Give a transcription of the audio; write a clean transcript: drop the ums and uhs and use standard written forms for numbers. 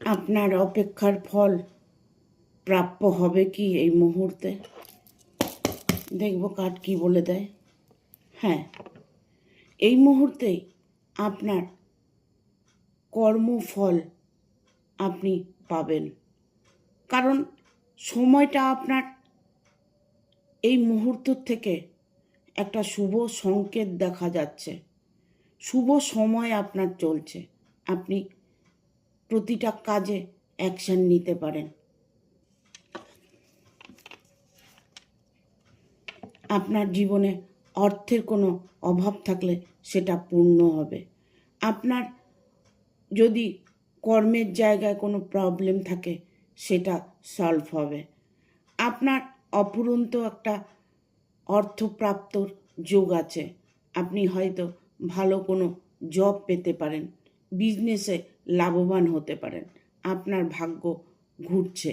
আপনার অপেক্ষার ফল প্রাপ্য হবে কি এই মুহূর্তে? দেখব কার্ড কি বলে দেয়। হ্যাঁ, এই মুহূর্তেই আপনার কর্মফল আপনি পাবেন, কারণ সময়টা আপনার এই মুহূর্ত থেকে একটা শুভ সংকেত দেখা যাচ্ছে। শুভ সময় আপনার চলছে, আপনি প্রতিটা কাজে অ্যাকশন নিতে পারেন। আপনার জীবনে অর্থের কোনো অভাব থাকলে সেটা পূর্ণ হবে। আপনার যদি কর্মের জায়গায় কোনো প্রবলেম থাকে সেটা সলভ হবে। আপনার অফুরন্ত একটা অর্থপ্রাপ্তর যোগ আছে। আপনি হয়তো ভালো কোনো জব পেতে পারেন, বিজনেসে লাভবান হতে পারেন। আপনার ভাগ্য ঘুরছে।